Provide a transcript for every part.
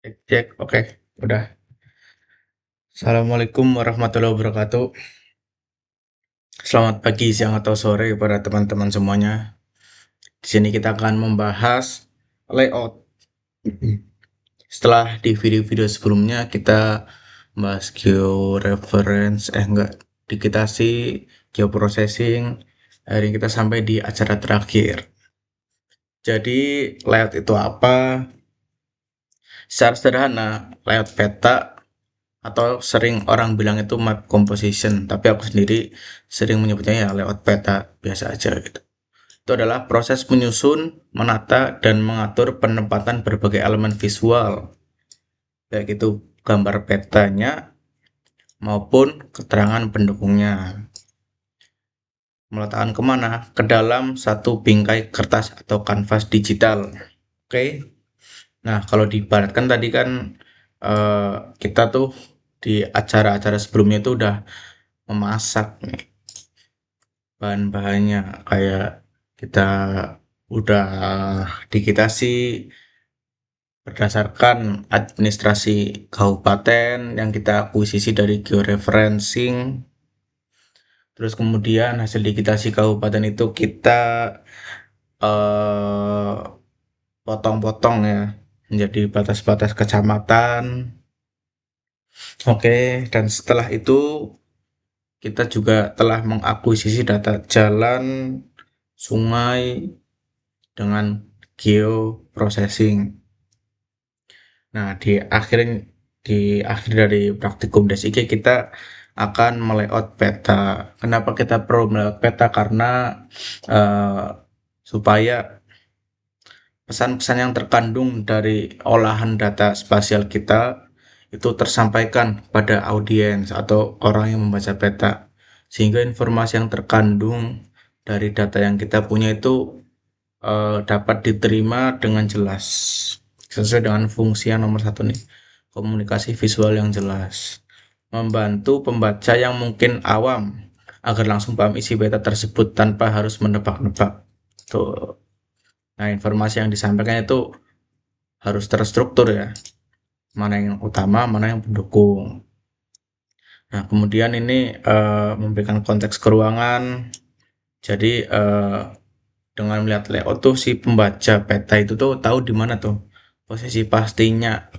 Cek, cek. Oke, udah. Assalamualaikum warahmatullahi wabarakatuh. Selamat pagi, siang, atau sore kepada teman-teman semuanya. Di sini kita akan membahas layout. Setelah di video-video sebelumnya kita bahas georeference, enggak, digitasi, geoprocessing. Hari ini kita sampai di acara terakhir. Jadi layout itu apa? Secara sederhana, layout peta atau sering orang bilang itu map composition, tapi aku sendiri sering menyebutnya ya lewat peta biasa aja gitu. Itu adalah proses menyusun, menata, dan mengatur penempatan berbagai elemen visual, baik itu gambar petanya maupun keterangan pendukungnya. Meletakkan kemana? Ke dalam satu bingkai kertas atau kanvas digital. Oke. Nah, kalau diibaratkan tadi kan kita tuh di acara-acara sebelumnya itu udah memasak nih bahan-bahannya, kayak kita udah digitasi berdasarkan administrasi kabupaten yang kita akuisisi dari georeferencing. Terus kemudian hasil digitasi kabupaten itu kita eh, potong-potong ya menjadi batas-batas kecamatan. Oke, dan setelah itu kita juga telah mengakuisisi data jalan, sungai, dengan geoprocessing. Nah, di akhir dari praktikum DSIG kita akan melayout peta. Kenapa kita perlu melayout peta? Karena eh, supaya pesan-pesan yang terkandung dari olahan data spasial kita itu tersampaikan pada audiens atau orang yang membaca peta, sehingga informasi yang terkandung dari data yang kita punya itu dapat diterima dengan jelas sesuai dengan fungsi yang nomor satu nih, komunikasi visual yang jelas, membantu pembaca yang mungkin awam agar langsung paham isi peta tersebut tanpa harus menebak-nebak tuh. Nah, informasi yang disampaikan itu harus terstruktur ya, mana yang utama, mana yang pendukung. Nah, kemudian ini memberikan konteks ke ruangan. Jadi dengan melihat layout tuh si pembaca peta itu tuh tahu di mana tuh posisi pastinya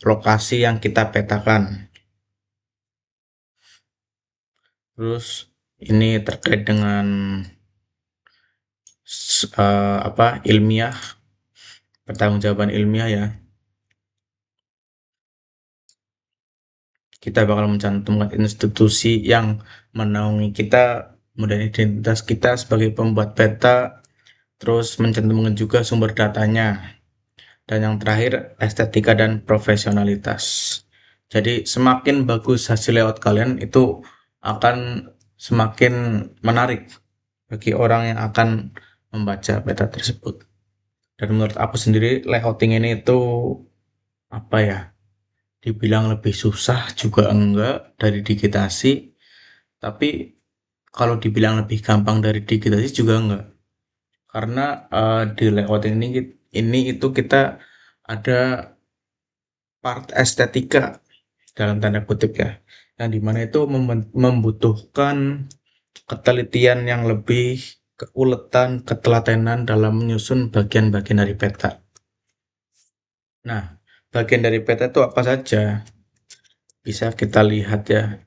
lokasi yang kita petakan. Terus ini terkait dengan apa, ilmiah, pertanggungjawaban ilmiah ya. Kita bakal mencantumkan institusi yang menaungi kita, kemudian identitas kita sebagai pembuat peta, terus mencantumkan juga sumber datanya. Dan yang terakhir, estetika dan profesionalitas. Jadi semakin bagus hasil layout kalian itu akan semakin menarik bagi orang yang akan membaca peta tersebut. Dan menurut aku sendiri layouting ini itu apa ya? Dibilang lebih susah juga enggak dari digitasi, tapi kalau dibilang lebih gampang dari digitasi juga enggak. Karena di layouting ini itu kita ada part estetika dalam tanda kutip ya, yang dimana itu membutuhkan ketelitian yang lebih, keuletan, ketelatenan dalam menyusun bagian-bagian dari peta. Nah, bagian dari peta itu apa saja? Bisa kita lihat ya.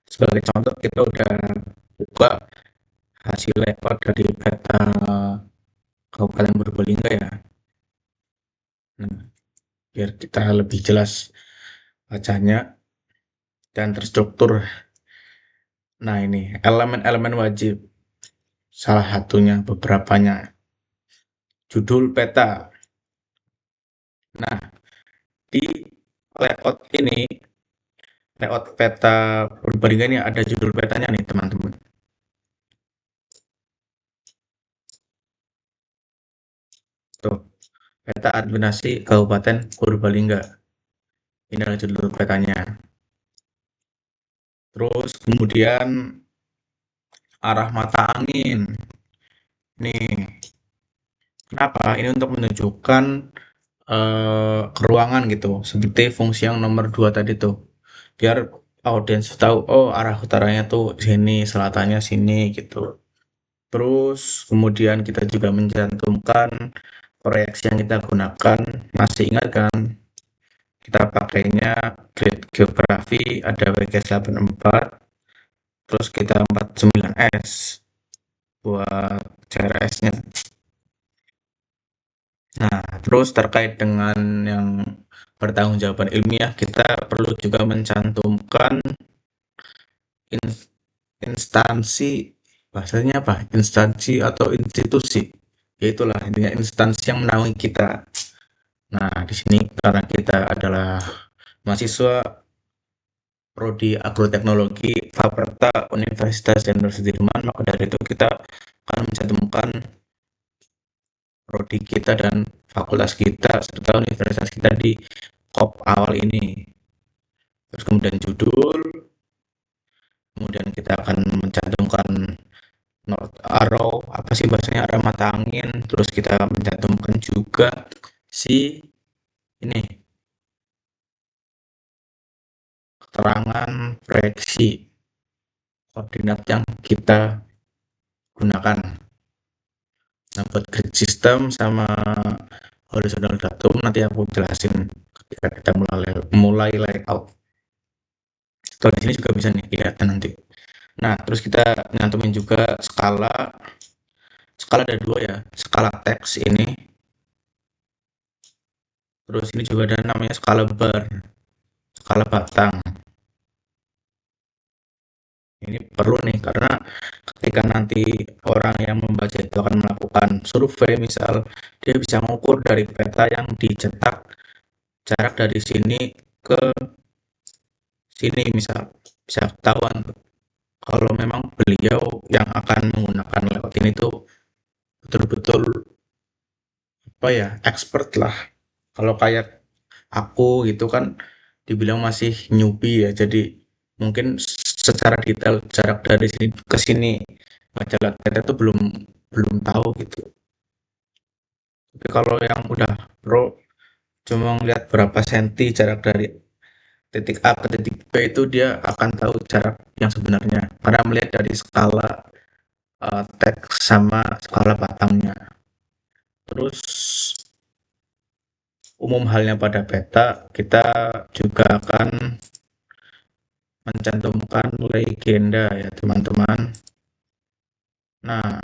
Sebagai contoh, kita udah buka hasil layout dari peta Kabupaten Purbalingga ya. Nah, biar kita lebih jelas bacanya dan terstruktur. Nah, ini elemen-elemen wajib. Salah satunya, beberapanya. Judul peta. Nah, di layout ini, layout peta Purbalingga ini ada judul petanya nih, teman-teman. Tuh, peta administrasi Kabupaten Purbalingga. Ini adalah judul petanya. Terus kemudian arah mata angin. Nih, kenapa? Ini untuk menunjukkan ke ruangan gitu, seperti fungsi yang nomor 2 tadi tuh. Biar audiens tahu, oh arah utaranya tuh sini, selatannya sini gitu. Terus kemudian kita juga mencantumkan proyeksi yang kita gunakan. Masih ingat kan? Kita pakainya grid geografi ada WGS84, terus kita 49S buat CRS-nya. Nah, terus terkait dengan yang pertanggungjawaban ilmiah, kita perlu juga mencantumkan in- instansi, bahasanya apa? Instansi atau institusi. Yaitulah intinya instansi yang menaungi kita. Nah, di sini karena kita adalah mahasiswa Prodi Agroteknologi Fakultas Universitas Jenderal Sudirman, maka dari itu kita akan mencantumkan prodi kita dan fakultas kita serta universitas kita di kop awal ini. Terus kemudian judul, kemudian kita akan mencantumkan north arrow, apa sih bahasanya, arah mata angin, terus kita mencantumkan juga si ini keterangan proyeksi koordinat yang kita gunakan. Nah, buat grid system sama horizontal datum nanti aku jelasin ketika kita mulai layout. Kalau di sini juga bisa nih kelihatan nanti. Nah, terus kita nyantumin juga skala. Skala ada dua ya, skala teks ini. Terus ini juga ada namanya skala bar, skala batang. Ini perlu nih karena ketika nanti orang yang membaca itu akan melakukan survei, misal dia bisa mengukur dari peta yang dicetak jarak dari sini ke sini, misal bisa ketahuan kalau memang beliau yang akan menggunakan layout ini tuh betul-betul apa ya, expert lah. Kalau kayak aku gitu kan dibilang masih newbie ya, jadi mungkin secara detail jarak dari sini ke sini baca peta itu belum belum tahu gitu. Tapi kalau yang udah pro cuma ngeliat berapa senti jarak dari titik A ke titik B itu dia akan tahu jarak yang sebenarnya karena melihat dari skala teks sama skala batangnya. Terus umum halnya pada peta, kita juga akan mencantumkan legenda ya teman-teman. Nah,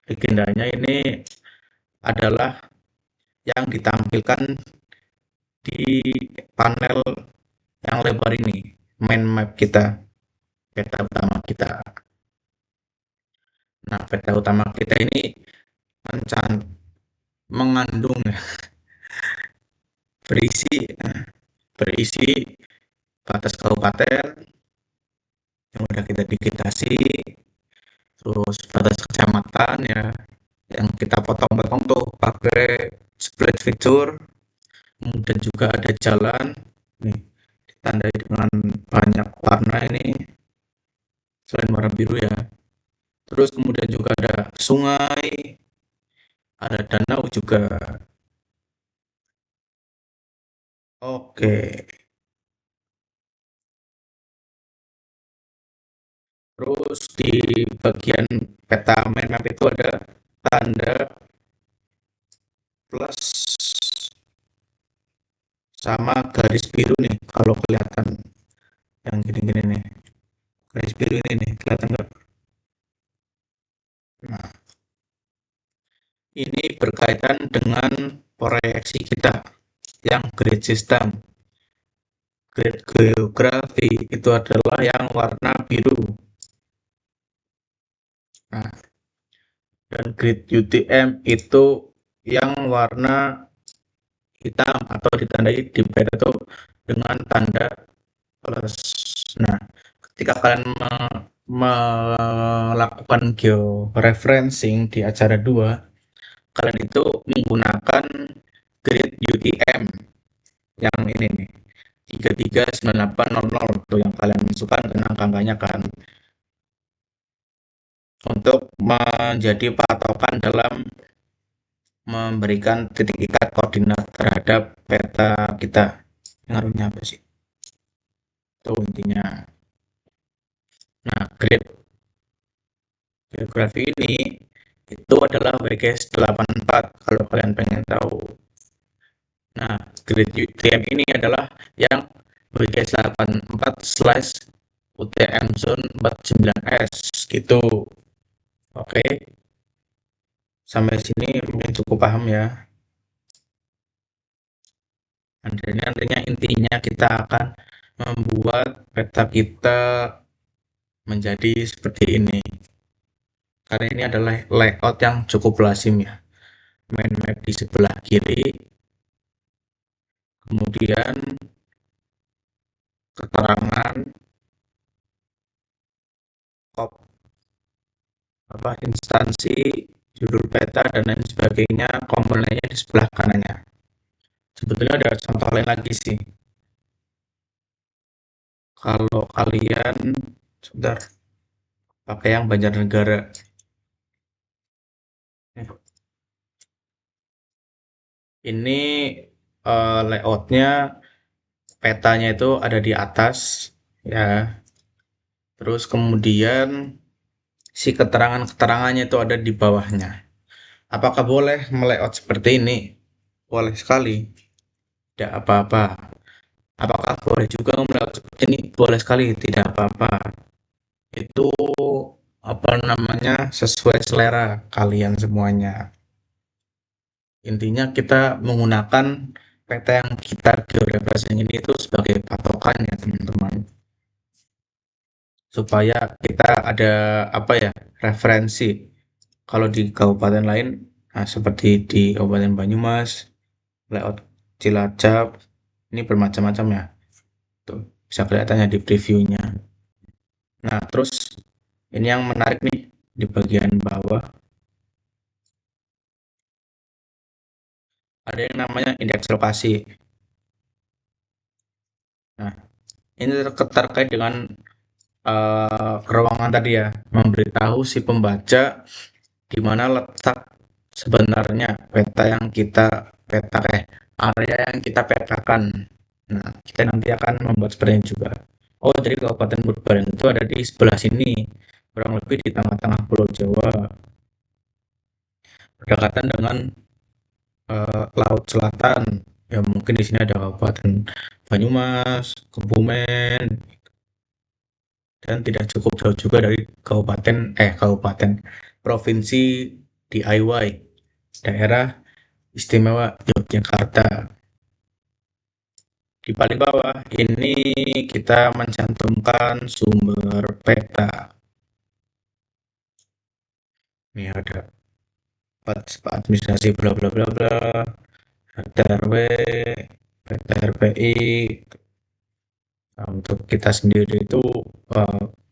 legendanya ini adalah yang ditampilkan di panel yang lebar ini, main map kita, peta utama kita. Nah, peta utama kita ini mengandung ya, berisi berisi batas kabupaten yang udah kita digitasi, terus batas kecamatan ya yang kita potong-potong tuh pakai split feature. Kemudian juga ada jalan nih ditandai dengan banyak warna ini selain warna biru ya. Terus kemudian juga ada sungai, ada danau juga. Oke. Terus di bagian peta main map itu ada tanda plus sama garis biru nih kalau kelihatan yang gini-gini nih. Garis biru ini nih, kelihatan nggak? Nah, ini berkaitan dengan proyeksi kita yang grid system. Grid geografi itu adalah yang warna biru. Nah, dan grid UTM itu yang warna hitam atau ditandai di peta itu dengan tanda plus. Nah, ketika kalian melakukan georeferencing di acara 2, kalian itu menggunakan grid UTM yang ini nih, 339800 tuh yang kalian masukkan dan angka-angkanya kan untuk menjadi patokan dalam memberikan titik ikat koordinat terhadap peta kita. Ngaruhnya apa sih? Itu intinya. Nah, grid geografi ini itu adalah WGS 84 kalau kalian pengen tahu. Nah, grid UTM ini adalah yang WGS 84 slash UTM zone 49S gitu. Oke, sampai sini mungkin cukup paham ya. Nantinya intinya kita akan membuat peta kita menjadi seperti ini. Karena ini adalah layout yang cukup lazim ya. Main map di sebelah kiri, kemudian keterangan, instansi, judul peta dan lain sebagainya, komponennya di sebelah kanannya. Sebetulnya ada contoh lain lagi sih. Kalau kalian sebentar pakai yang Banjarnegara. Ini layoutnya petanya itu ada di atas ya. Terus kemudian si keterangan-keterangannya itu ada di bawahnya. Apakah boleh melayout seperti ini? Boleh sekali. Tidak apa-apa. Apakah boleh juga melayout seperti ini? Boleh sekali, tidak apa-apa. Itu apa namanya? Sesuai selera kalian semuanya. Intinya kita menggunakan peta yang kita georeferencing ini itu sebagai patokan ya teman-teman. Supaya kita ada apa ya? Referensi. Kalau di kabupaten lain, nah seperti di Kabupaten Banyumas, layout Cilacap, ini bermacam-macam ya. Tuh, bisa kelihatannya di previewnya. Nah, terus ini yang menarik nih di bagian bawah ada yang namanya indeks lokasi. Nah, ini terkait dengan ruangan tadi ya, memberitahu si pembaca di mana letak sebenarnya area yang kita petakan. Nah, kita nanti akan membuat seperti ini juga. Oh, jadi Kabupaten Purbalingga itu ada di sebelah sini, kurang lebih di tengah-tengah Pulau Jawa, berdekatan dengan Laut Selatan. Ya mungkin di sini ada Kabupaten Banyumas, Kebumen, dan tidak cukup jauh juga dari kabupaten provinsi DIY daerah istimewa Yogyakarta. Di paling bawah ini kita mencantumkan sumber peta. Ini ada administrasi bla bla bla bla, peta RW, peta RPI. Nah, untuk kita sendiri itu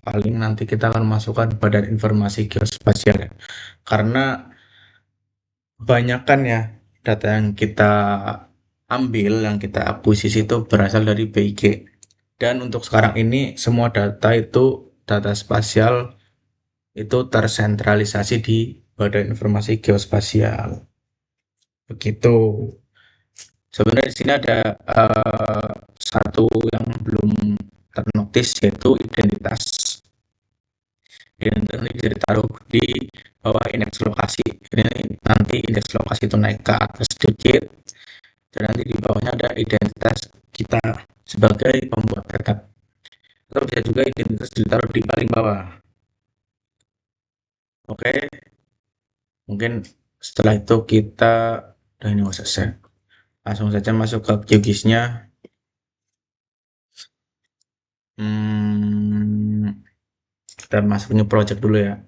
paling nanti kita akan masukkan Badan Informasi Geospasial ya. Karena kebanyakan ya data yang kita ambil, yang kita akuisisi itu berasal dari BIG. Dan untuk sekarang ini semua data spasial itu tersentralisasi di Badan Informasi Geospasial. Begitu. Sebenarnya di sini ada satu yang belum ternotis yaitu identitas. Identitas ini bisa ditaruh di bawah indeks lokasi. Ini nanti indeks lokasi itu naik ke atas sedikit dan nanti di bawahnya ada identitas kita sebagai pembuat peta. Atau bisa juga identitas ditaruh di paling bawah. Oke, mungkin setelah itu kita ini selesai. Langsung saja masuk ke QGIS-nya. Kita masuk new project dulu ya.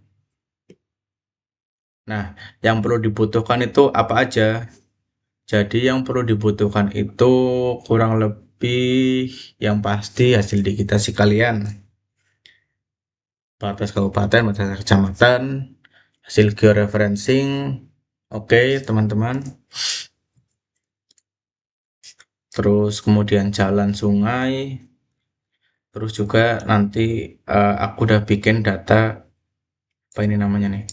Nah, yang perlu dibutuhkan itu apa aja? Jadi yang perlu dibutuhkan itu kurang lebih yang pasti hasil digitasi kalian. Batas kabupaten, batas kecamatan, hasil georeferencing. Oke, teman-teman. Terus kemudian jalan sungai. Terus juga nanti aku udah bikin data apa ini namanya nih?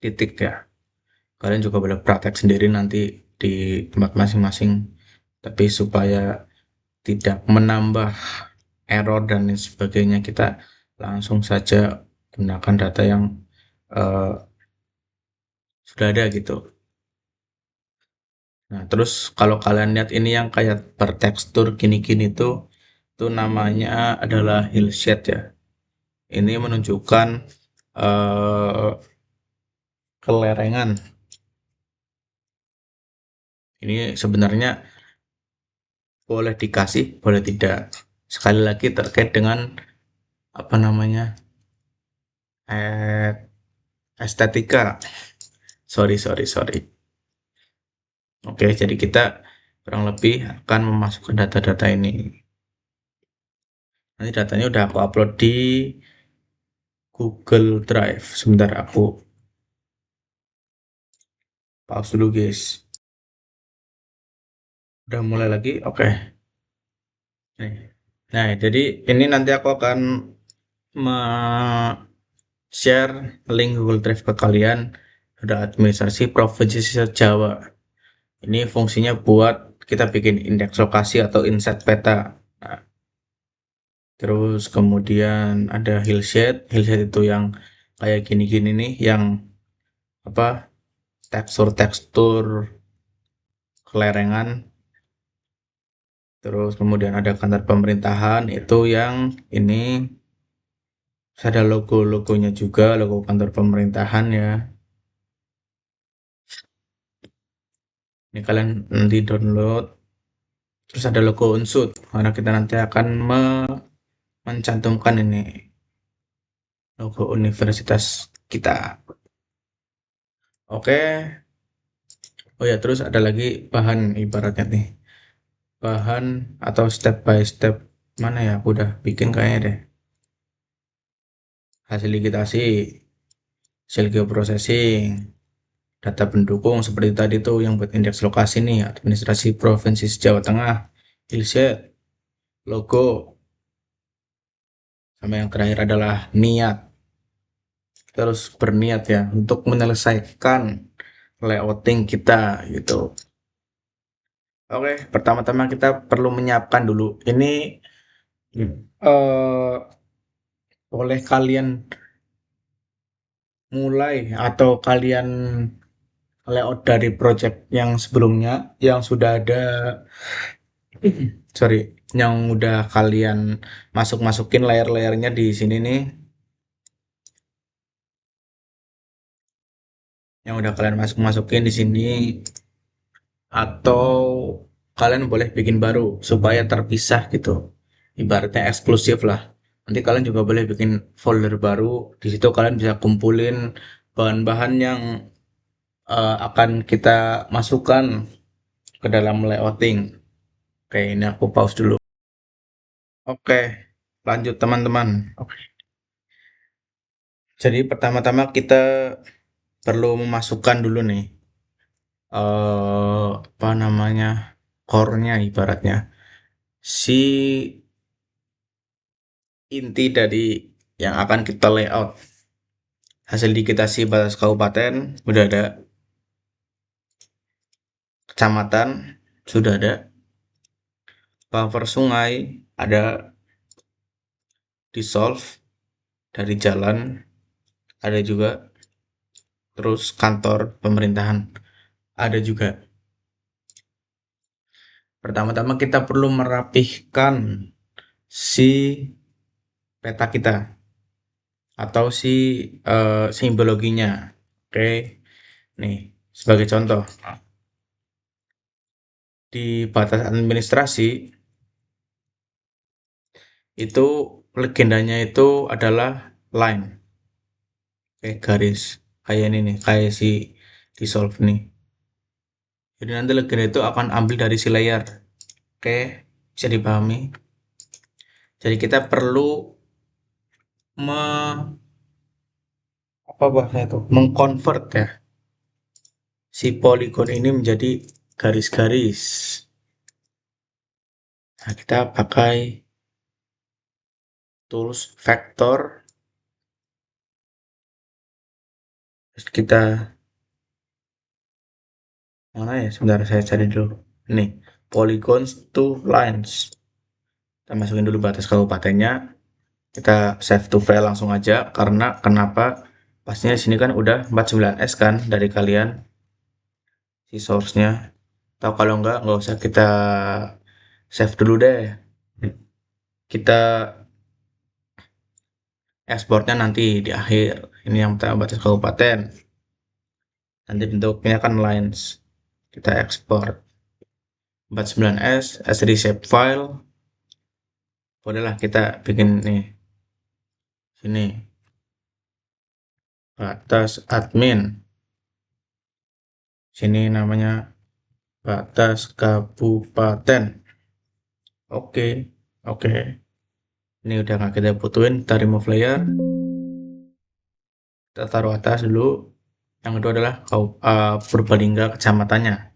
Titik ya. Kalian juga boleh praktek sendiri nanti di tempat masing-masing. Tapi supaya tidak menambah error dan lain sebagainya, kita langsung saja gunakan data yang eh, sudah ada gitu. Nah, terus kalau kalian lihat ini yang kayak bertekstur gini-gini tuh namanya adalah hillshade ya. Ini menunjukkan eh, kelerengan. Ini sebenarnya boleh dikasih, boleh tidak. Sekali lagi terkait dengan apa namanya eh, estetika. Sorry, sorry, sorry. Oke, jadi kita kurang lebih akan memasukkan data-data ini. Nanti datanya udah aku upload di Google Drive. Sebentar aku pause dulu, guys. Udah mulai lagi? Oke. Nih. Nah, jadi ini nanti aku akan share link Google Drive ke kalian. Ada administrasi Provinsi Jawa. Ini fungsinya buat kita bikin indeks lokasi atau inset peta. Nah, terus kemudian ada hillshade. Hillshade itu yang kayak gini-gini nih, yang apa, tekstur-tekstur kelerengan. Terus kemudian ada kantor pemerintahan itu yang ini ada logo-logonya juga, logo kantor pemerintahan ya. Ini kalian nanti download. Terus ada logo Unsud, karena kita nanti akan mencantumkan ini logo universitas kita. Oke. Oh ya, terus ada lagi bahan ibaratnya nih. Bahan atau step by step mana ya? Aku udah bikin kayaknya deh. Hasil digitasi, hasil geoprocessing, data pendukung seperti tadi tuh yang buat indeks lokasi nih, administrasi provinsi Jawa Tengah, hillshade, logo, sama yang terakhir adalah niat. Kita harus berniat ya untuk menyelesaikan layouting kita gitu. Oke, pertama-tama kita perlu menyiapkan dulu. Ini eh boleh kalian mulai atau kalian layout dari project yang sebelumnya yang sudah ada, sorry, yang udah kalian masuk-masukin layer-layernya di sini nih, yang udah kalian masuk-masukin di sini, atau kalian boleh bikin baru supaya terpisah gitu, ibaratnya eksklusif lah. Nanti kalian juga boleh bikin folder baru, di situ kalian bisa kumpulin bahan-bahan yang akan kita masukkan ke dalam layouting. Oke, ini aku pause dulu. Oke, lanjut teman-teman. Oke. Jadi pertama-tama kita perlu memasukkan dulu nih apa namanya, core-nya ibaratnya. Si inti dari yang akan kita layout. Hasil digitasi batas kabupaten udah ada, kecamatan sudah ada, buffer sungai ada, dissolve dari jalan ada juga, terus kantor pemerintahan ada juga. Pertama-tama kita perlu merapihkan si peta kita atau si simbologinya. Oke, nih sebagai contoh di batas administrasi itu legendanya itu adalah line, kayak garis, kayak ini nih, kayak si dissolve nih. Jadi nanti legenda itu akan ambil dari si layer. Oke, bisa dipahami. Jadi kita perlu me, apa bahasanya itu, mengconvert ya si poligon ini menjadi garis-garis. Nah, kita pakai tools vector, terus kita Mana ya? Sebentar saya cari dulu. Nih, polygons to lines. Kita masukin dulu batas kabupatennya. Kita save to file langsung aja. Karena kenapa? Pastinya di sini kan udah 49S kan dari kalian si source-nya. Atau kalau nggak usah kita save dulu deh. Kita ekspornya nanti di akhir. Ini yang pertama batas kabupaten. Nanti bentuknya kan lines. Kita ekspor 49S as shape file. Bolehlah kita bikin nih sini batas admin. Sini namanya batas kabupaten. Oke, oke. Ini udah nggak kita butuhin. Kita remove layer. Kita taruh atas dulu. Yang kedua adalah Purbalingga kecamatannya.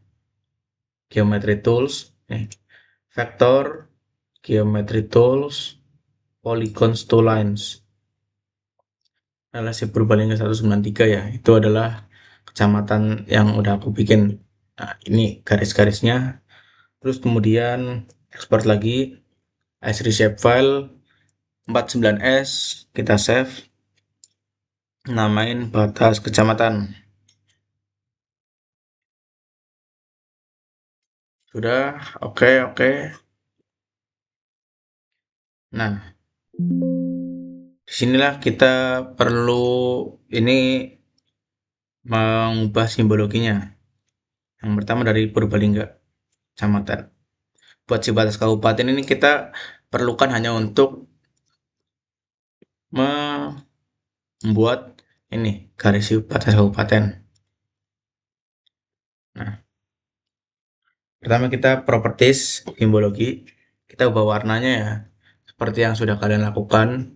Geometry tools. Nih, vector, geometry tools, polygons to lines. Relasi Purbalingga 193 ya. Itu adalah kecamatan yang udah aku bikin. Nah, ini garis-garisnya. Terus kemudian export lagi as shape file 49S, kita save, namain batas kecamatan. Sudah, oke, oke. Nah, disinilah kita perlu ini mengubah simbologinya. Yang pertama dari Purbalingga kecamatan. Buat si batas kabupaten ini kita perlukan hanya untuk membuat ini garis batas kabupaten. Nah, pertama kita properties simbologi, kita ubah warnanya ya seperti yang sudah kalian lakukan.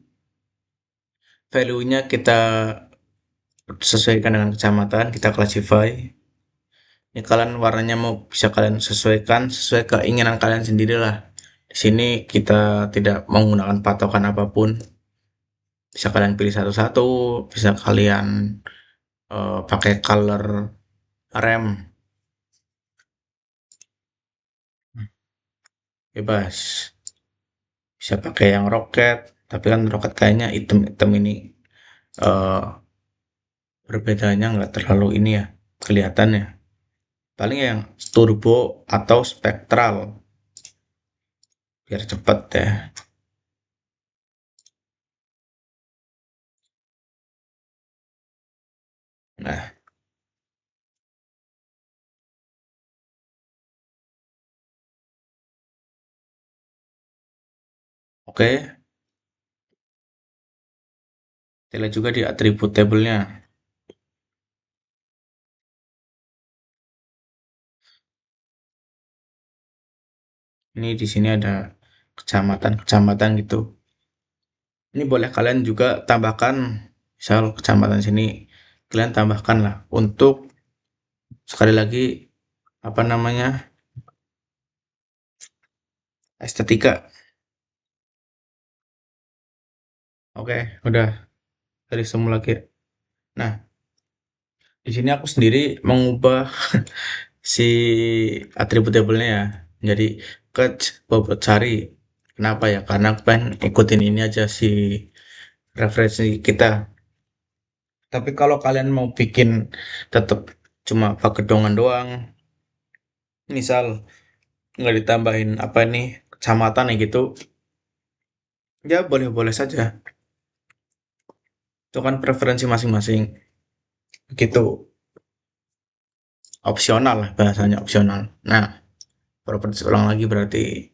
Value-nya kita sesuaikan dengan kecamatan, kita classify. Ini kalian warnanya mau bisa kalian sesuaikan sesuai keinginan kalian sendiri lah. Di sini kita tidak menggunakan patokan apapun. Bisa kalian pilih satu-satu, bisa kalian pakai color rem, bebas. Bisa pakai yang roket, tapi kan roket kayaknya item-item ini eh berbedanya nggak terlalu ini ya kelihatan ya. Paling yang turbo atau spektral biar cepet ya. Nah, oke. Kita lihat juga di atribut tabelnya. Ini di sini ada kecamatan-kecamatan gitu. Ini boleh kalian juga tambahkan, misal kecamatan sini kalian tambahkan lah untuk sekali lagi apa namanya estetika. Oke, udah dari semua lagi. Nah, di sini aku sendiri mengubah si atribut tabelnya ya. Jadi catch bobot cari. Kenapa ya? Karena aku pengen ikutin ini aja si referensi kita. Tapi kalau kalian mau bikin tetap cuma pakai dongan doang, misal nggak ditambahin apa nih kecamatan ya gitu, ya boleh-boleh saja. Itu kan preferensi masing-masing. Begitu. Opsional lah bahasanya opsional. Nah, properti ulang lagi berarti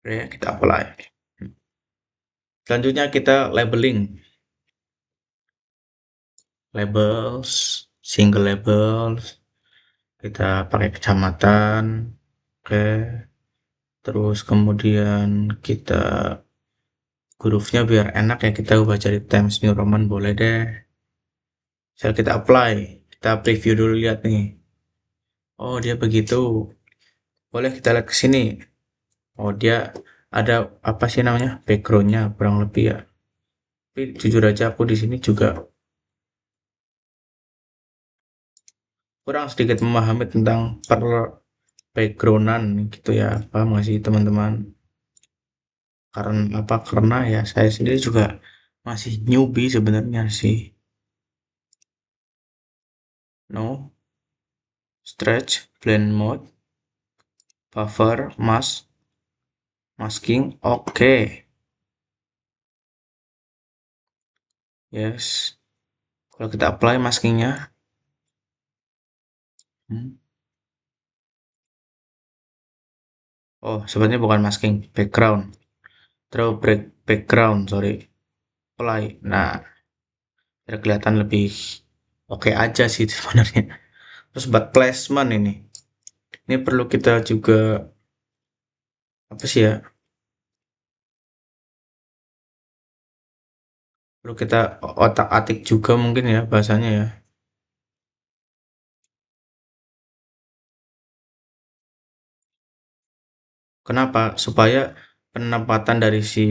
ya kita apply. Selanjutnya kita labeling. Labels, single labels, kita pakai kecamatan. Oke. Terus kemudian kita hurufnya biar enak ya kita ubah jadi Times New Roman boleh deh. Misal kita apply, kita preview dulu lihat nih. Oh dia begitu. Boleh kita lihat ke sini. Oh dia ada apa sih namanya backgroundnya kurang lebih ya. Tapi jujur aja aku di sini juga kurang sedikit memahami tentang per backgroundan gitu ya, paham nggak sih teman-teman? Karena apa? Karena ya saya sendiri juga masih newbie sebenarnya sih. No, stretch, blend mode, buffer, mask, masking, oke. Yes. Kalau kita apply maskingnya, hmm, oh sebenarnya bukan masking, background. Terus background, sorry, apply. Nah, biar kelihatan lebih oke aja sih sebenarnya. Terus buat placement ini perlu kita juga apa sih ya? Perlu kita otak-atik juga mungkin ya bahasanya ya. Kenapa? Supaya penempatan dari si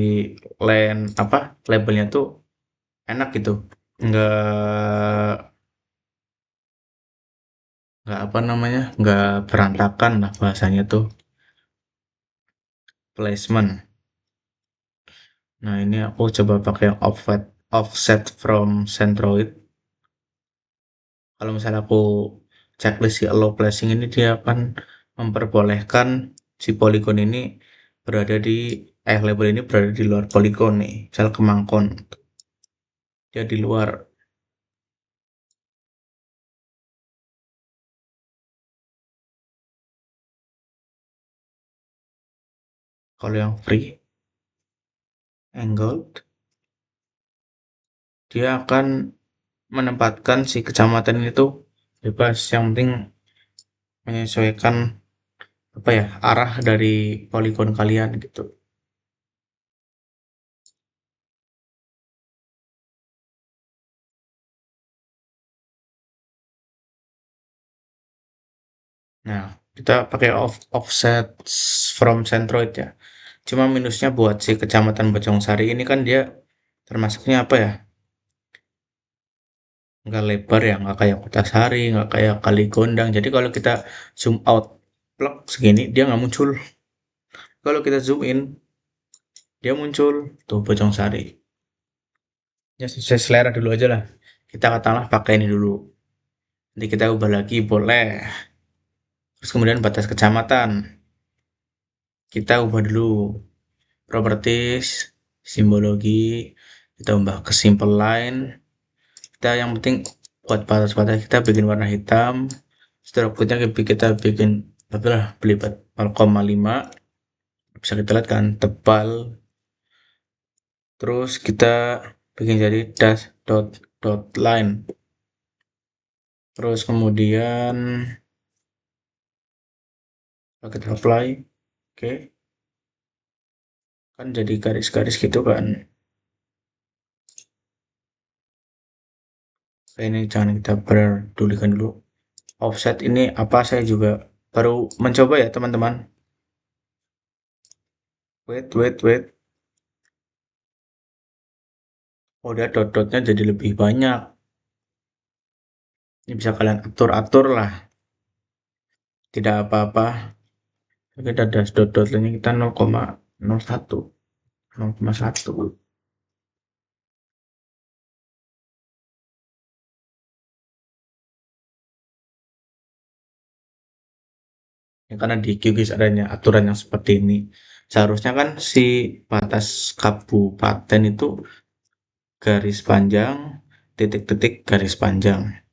labelnya tuh enak gitu. Nggak nggak apa namanya? Nggak berantakan lah bahasanya tuh placement. Nah, ini aku coba pakai yang offset from centroid. Kalau misalnya aku checklist si allow placing ini dia akan memperbolehkan si polygon ini berada di label ini berada di luar polygon nih. Misal kemangkon, dia di luar. Kalau yang free angled, dia akan menempatkan si kecamatan itu bebas. Yang penting menyesuaikan apa ya arah dari polygon kalian gitu. Nah, kita pakai offset from centroid ya. Cuma minusnya buat si Kecamatan Bojongsari ini kan dia termasuknya apa ya? Nggak lebar ya, nggak kayak Kutasari, nggak kayak Kaligondang. Jadi kalau kita zoom out plug segini, dia nggak muncul. Kalau kita zoom in, dia muncul tuh Bojongsari. Ya sesuai selera dulu aja lah. Kita katakanlah pakai ini dulu. Nanti kita ubah lagi boleh. Terus kemudian batas kecamatan. Kita ubah dulu. Properties, simbologi, kita ubah ke simple line. Kita yang penting buat batas-batas kita bikin warna hitam, strukturnya kita bikin tapi lah belibat 0,5, bisa kita lihat kan tebal. Terus kita bikin jadi dash dot line. Terus kemudian kalau kita apply, oke, kan jadi garis-garis gitu kan. Ini jangan kita pedulikan dulu. Offset ini apa, saya juga baru mencoba ya teman-teman. Wait. Oh, dia dot-dotnya jadi lebih banyak. Ini bisa kalian atur-atur lah. Tidak apa-apa. Kita ada dot-dotnya kita 0,01. 0,1. Ya, karena di QGIS adanya aturan yang seperti ini. Seharusnya kan si batas kabupaten itu garis panjang, titik-titik garis panjang.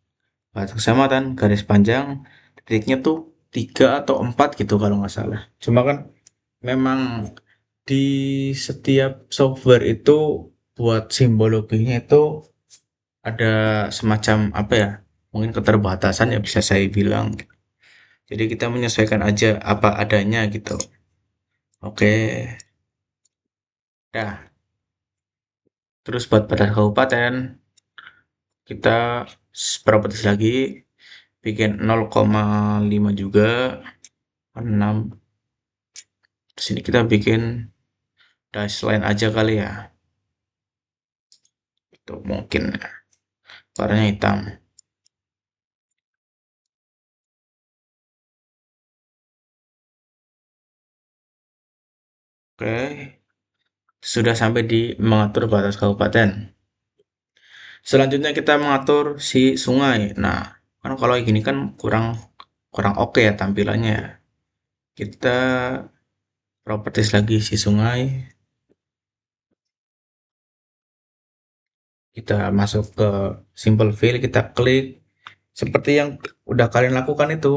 Batas kecamatan garis panjang, titiknya tuh 3 atau 4 gitu kalau nggak salah. Cuma kan memang di setiap software itu buat simbologinya itu ada semacam apa ya? Mungkin keterbatasan ya bisa saya bilang. Jadi kita menyesuaikan aja apa adanya gitu. Oke. Dah. Terus buat pada kabupaten kita properties lagi bikin 0,5 juga 6. Di sini kita bikin dash line aja kali ya. Tuh mungkin warnanya hitam. Oke, sudah sampai di mengatur batas kabupaten. Selanjutnya kita mengatur si sungai. Nah, kan kalau gini kan kurang kurang oke ya tampilannya ya. Kita properties lagi si sungai, kita masuk ke simple fill, kita klik seperti yang udah kalian lakukan itu,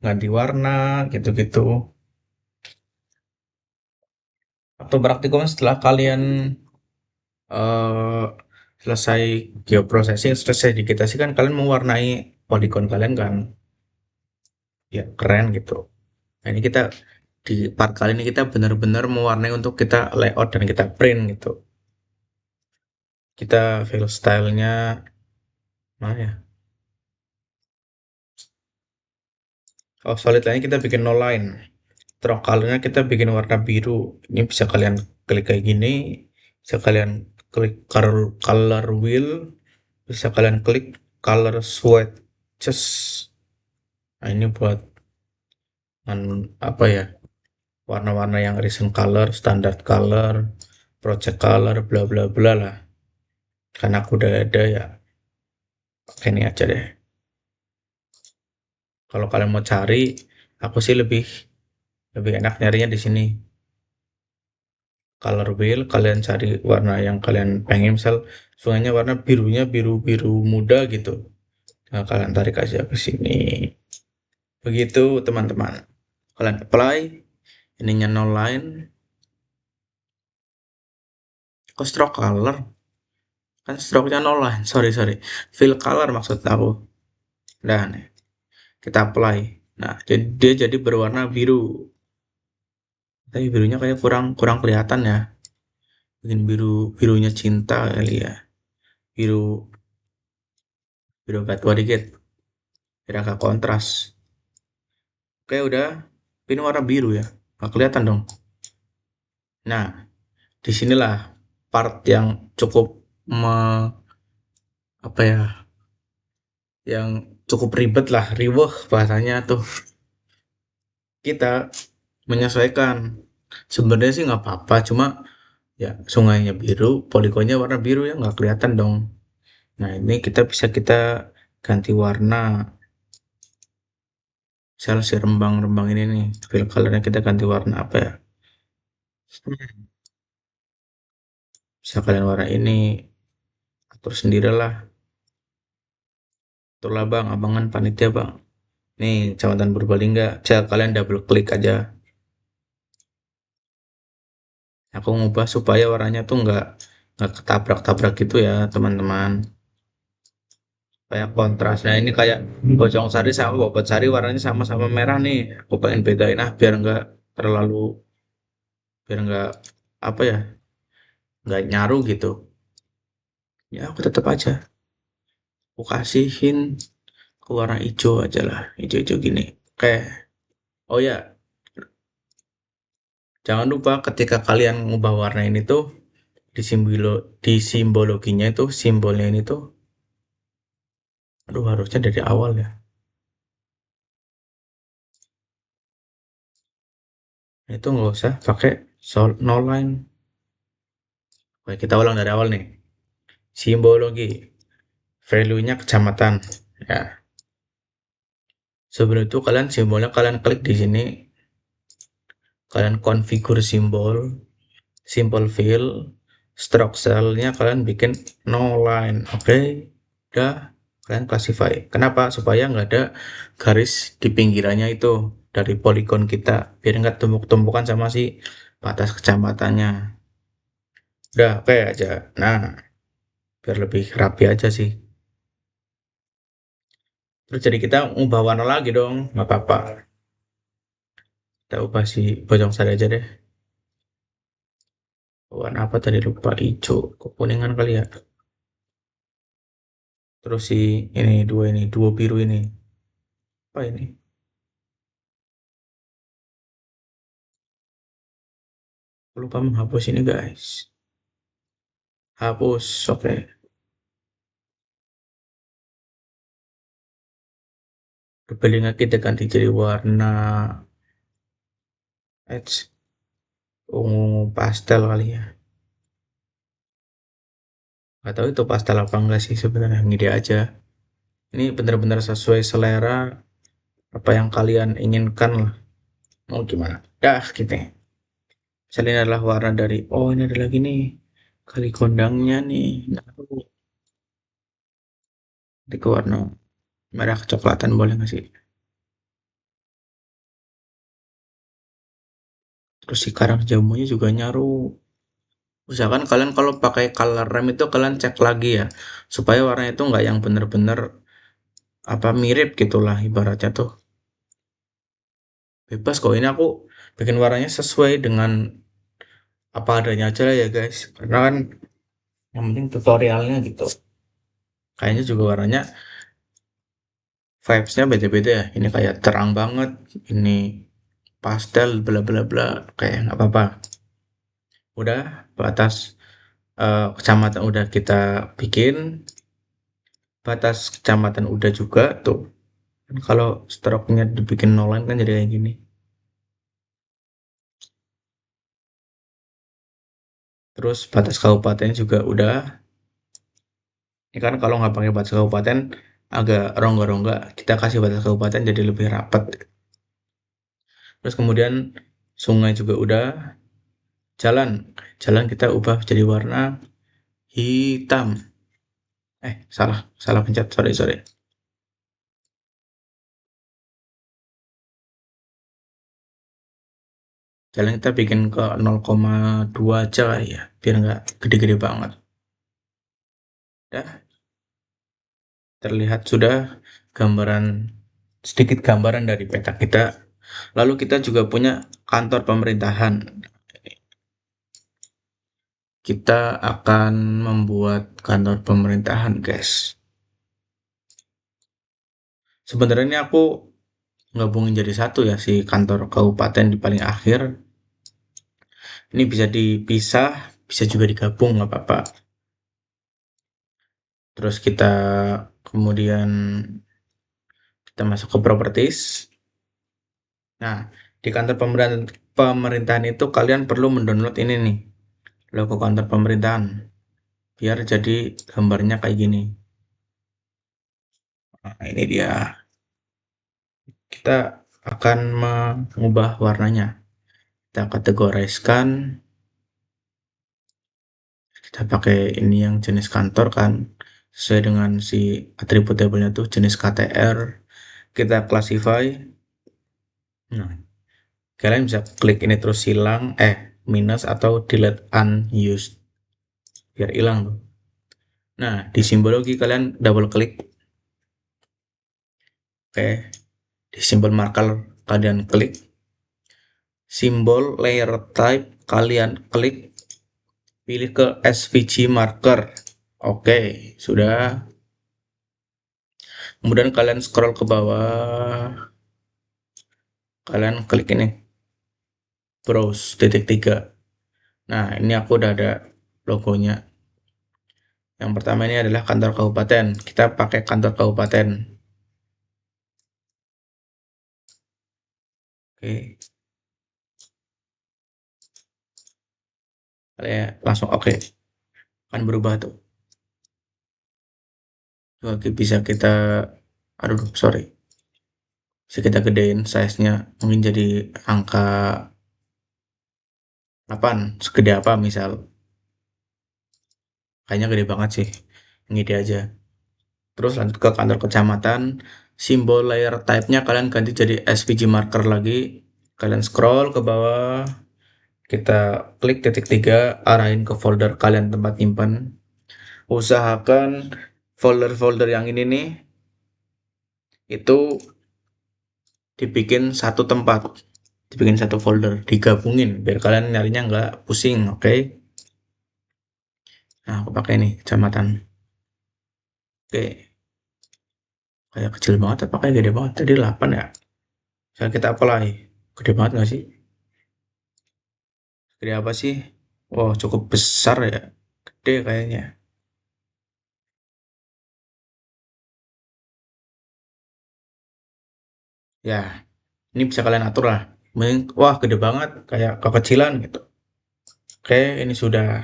ganti warna gitu-gitu. Atau praktikum setelah kalian eh, selesai geoprocessing, selesai digitasi kan kalian mewarnai polygon kalian kan, ya keren gitu. Nah, ini kita di part kali ini kita benar-benar mewarnai untuk kita layout dan kita print gitu. Kita fill stylenya mana ya? Oh, solid line kita bikin no line. Terus colornya kita bikin warna biru. Ini bisa kalian klik kayak gini, bisa kalian klik color wheel, bisa kalian klik color swatches. Nah, ini buat apa ya? Warna-warna yang recent color, standard color, project color, bla bla bla lah. Karena aku udah ada ya, pakai ini aja deh. Kalau kalian mau cari, aku sih lebih lebih enak nyarinya di sini. Color wheel, kalian cari warna yang kalian pengen, misal sungainya warna birunya biru biru muda gitu. Nah, kalian tarik aja ke sini. Begitu teman-teman. Kalian apply, ininya no line, kok stroke color? Kan stroke-nya no line, sorry sorry. Fill color maksud aku. Nah, nih, kita apply. Nah, jadi dia jadi berwarna biru. Tapi birunya kayak kurang kurang kelihatan ya. Bikin birunya cinta kali ya. Biru biru tua dikit. Biar agak kontras. Oke udah, ini warna biru ya. Nggak kelihatan dong. Nah, disinilah part yang cukup me- apa ya, yang cukup ribet lah, riweh bahasanya tuh. Kita menyesuaikan. Sebenarnya sih nggak apa-apa, cuma ya sungainya biru, poligonnya warna biru ya nggak kelihatan dong. Nah ini kita ganti warna. Misal si rembang-rembang ini nih, fill colornya kita ganti warna apa ya? Bisa kalian warna ini, atur sendirilah. Itulah bang, abang kan panitia bang. Nih, Kecamatan Purbalingga. Bisa kalian double klik aja. Aku ngubah supaya warnanya tuh nggak ketabrak-tabrak gitu ya, teman-teman. Kayak kontras. Nah, ini kayak Bojong Sari sama Bobot Sari warnanya sama-sama merah nih. Aku pengen bedain terlalu, biar nggak apa ya, nggak nyaru gitu. Ya, aku tetap aja. Aku kasihin ke warna hijau aja lah, hijau-hijau gini. Oke. Oh ya, jangan lupa ketika kalian ngubah warna ini tuh di simbologinya itu simbolnya ini tuh aduh harusnya dari awal ya. Itu nggak usah pakai no line. Oke, kita ulang dari awal nih. Simbologi, value-nya kecamatan. Ya, sebelum itu kalian simbolnya kalian klik di sini, kalian configure simbol, simple fill, stroke cell-nya kalian bikin no line. Oke, udah kalian classify. Kenapa? Supaya nggak ada garis di pinggirannya itu dari polygon kita, biar nggak tumpuk-tumpukan sama si batas kecamatannya. Udah oke aja. Nah, biar lebih rapi aja sih. Terus jadi kita ubah warna lagi dong, nggak apa-apa. Kita ubah si Bojong Sari aja deh. Warna apa tadi lupa, hijau, kekuningan kali ya. Terus si ini, dua biru ini. Apa ini? Lupa menghapus ini guys. Hapus, oke. Berbanding kita ganti jadi warna edge ungu pastel kali ya. Gak tahu itu pastel apa enggak sih sebenarnya, ngide aja. Ini benar-benar sesuai selera apa yang kalian inginkan lah. Mau gimana? Dah gitu. Misalnya ini adalah warna dari, oh ini ada lagi nih, kali kondangnya nih. Nah, nanti ke warna merah kecoklatan boleh nggak sih? Terus si karang jamunya juga nyaru. Usahakan kalian kalau pakai color rem itu kalian cek lagi ya, supaya warnanya itu nggak yang bener-bener apa mirip gitulah ibaratnya tuh. Bebas kok ini aku bikin warnanya sesuai dengan apa adanya aja lah ya guys. Karena kan yang penting tutorialnya gitu. Kayaknya juga warnanya vibes-nya beda-beda ya. Ini kayak terang banget, ini pastel bla bla bla, kayak nggak apa-apa. Udah batas kecamatan udah kita bikin, batas kecamatan udah juga tuh. Kan kalau stroke-nya dibikin nol kan jadi kayak gini. Terus batas kabupaten juga udah. Ini kan kalau nggak pakai batas kabupaten agak rongga-rongga. Kita kasih batas kabupaten jadi lebih rapat. Terus kemudian sungai juga udah. Jalan, jalan kita ubah jadi warna hitam. Salah, salah pencet. Sorry, sorry. Jalan kita bikin ke 0,2 aja lah ya, biar nggak gede-gede banget. Dah, terlihat sudah gambaran sedikit gambaran dari peta kita. Lalu kita juga punya kantor pemerintahan. Kita akan membuat kantor pemerintahan, guys. Sebenarnya ini aku gabungin jadi satu ya, si kantor kabupaten di paling akhir. Ini bisa dipisah, bisa juga digabung, nggak apa-apa. Terus kita kemudian kita masuk ke properties. Nah, di kantor pemerintahan itu kalian perlu mendownload ini nih, logo kantor pemerintahan. Biar jadi gambarnya kayak gini. Nah, ini dia. Kita akan mengubah warnanya. Kita kategoriskan. Kita pakai ini yang jenis kantor kan. Sesuai dengan si atribut tabelnya tuh jenis KTR. Kita classify. Nah, kalian bisa klik ini terus hilang, minus atau delete unused. Biar hilang tuh. Nah, di simbologi kalian double klik. Oke, di simbol marker kalian klik. Simbol layer type kalian klik. Pilih ke SVG marker. Oke, sudah. Kemudian kalian scroll ke bawah. Kalian klik ini. Browse titik 3. Nah, ini aku udah ada logonya. Yang pertama ini adalah kantor kabupaten. Kita pakai kantor kabupaten. Oke. Kalian langsung oke. Akan berubah tuh. Oke, bisa kita, aduh, sorry. Bisa kita gedein size-nya. Mungkin jadi angka 8. Segede apa misal. Kayaknya gede banget sih. Ini dia aja. Terus lanjut ke kantor kecamatan. Simbol layer type-nya kalian ganti jadi SVG marker lagi. Kalian scroll ke bawah. Kita klik titik 3, arahin ke folder kalian tempat nyimpan. Usahakan folder-folder yang ini nih itu dibikin satu tempat, dibikin satu folder, digabungin biar kalian nyarinya nggak pusing, oke? Nah, aku pakai nih kecamatan. Oke, kayak kecil banget apa kayak gede banget? Tadi 8 ya. Misalnya kita apply, gede banget nggak sih? Gede apa sih? Wow, cukup besar ya. Gede kayaknya. Ya, ini bisa kalian atur lah. Mungkin, wah gede banget, kayak kekecilan gitu. Oke, ini sudah.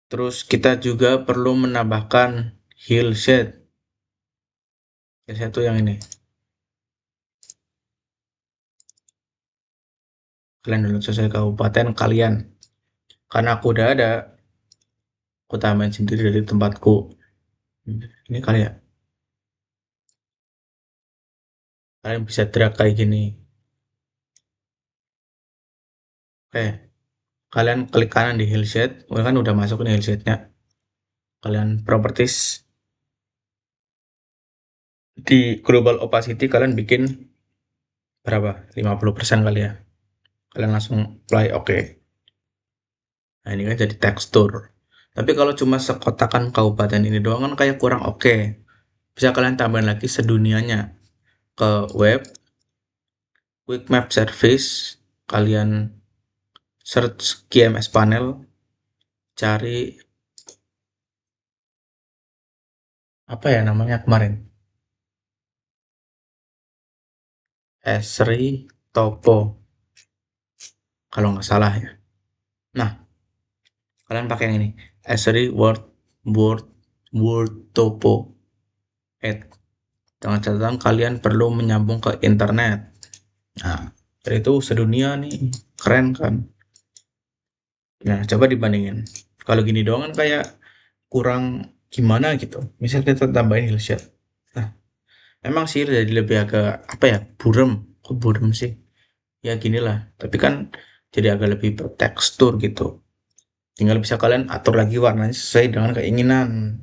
Terus kita juga perlu menambahkan hillset. Hillset itu yang ini. Kalian download sesuai kabupaten kalian. Karena aku udah ada, aku tambahin sendiri dari tempatku. Ini kali ya. Kalian bisa drag kayak gini. Oke, kalian klik kanan di hillset. Kan udah masuk nih hillsetnya. Kalian properties di global opacity kalian bikin berapa? 50% kali ya. Kalian langsung play oke. Nah, ini kan jadi tekstur. Tapi kalau cuma sekotakan kabupaten ini doang kan kayak kurang oke. Bisa kalian tambahin lagi sedunianya ke web, quick map service, kalian search GMS panel, cari apa ya namanya kemarin? Esri Topo kalau nggak salah ya. Nah, kalian pakai yang ini. Esri Word Word Topo Add. Dengan catatan kalian perlu menyambung ke internet. Nah, dari itu sedunia nih, keren kan? Nah, coba dibandingin. Kalau gini doang kan kayak kurang gimana gitu. Misal kita tambahin hillshot. Nah, emang sih jadi lebih agak apa ya? Burem. Kok burem sih? Ya gini lah. Tapi kan jadi agak lebih bertekstur gitu. Tinggal bisa kalian atur lagi warnanya sesuai dengan keinginan.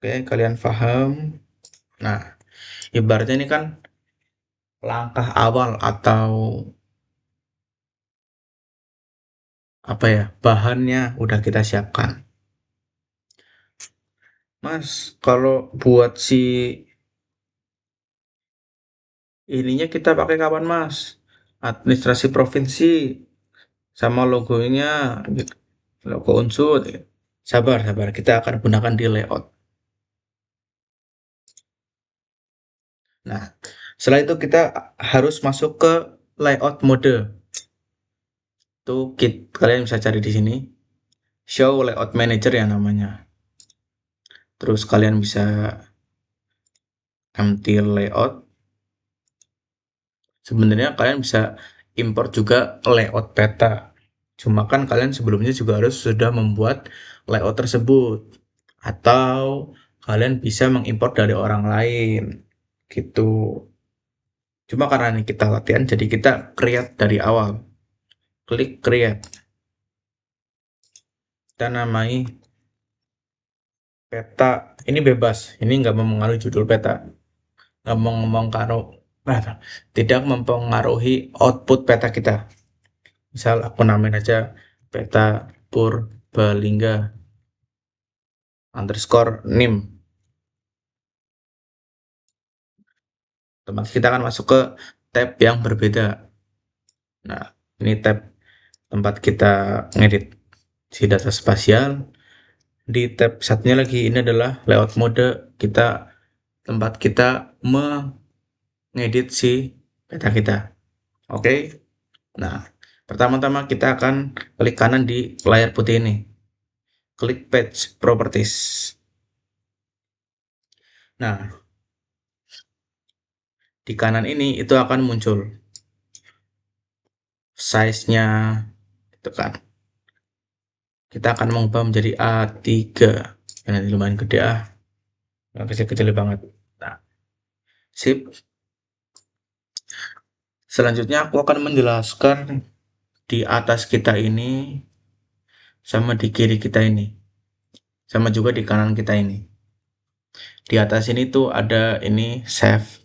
Oke, kalian paham? Nah, ibaratnya ini kan langkah awal atau apa ya? Bahannya udah kita siapkan. Mas, kalau buat si ininya kita pakai kapan, Mas? Administrasi provinsi sama logonya gitu. Logo unsur. Gitu. Sabar, sabar. Kita akan gunakan di layout. Nah, setelah itu kita harus masuk ke layout mode. Tuh, kalian bisa cari di sini. Show layout manager ya namanya. Terus kalian bisa empty layout. Sebenarnya kalian bisa import juga layout peta. Cuma kan kalian sebelumnya juga harus sudah membuat layout tersebut. Atau kalian bisa mengimport dari orang lain. Gitu. Cuma karena ini kita latihan, jadi kita create dari awal. Klik create. Kita namai peta. Ini bebas. Ini nggak mempengaruhi judul peta. Nggak tidak mempengaruhi output peta kita. Misal aku namain aja peta Purbalingga underscore nim. Otomatis kita akan masuk ke tab yang berbeda. Nah, ini tab tempat kita ngedit si data spasial. Di tab satunya lagi ini adalah layout mode, kita tempat kita mengedit si peta kita. Oke. Nah, pertama-tama kita akan klik kanan di layar putih ini. Klik page properties. Nah, di kanan ini itu akan muncul size-nya itu kan. Kita akan mengubah menjadi A3. Yang nanti lumayan gede yang kecil-kecil banget. Nah, sip. Selanjutnya aku akan menjelaskan di atas kita ini sama di kiri kita ini. Sama juga di kanan kita ini. Di atas ini tuh ada ini save.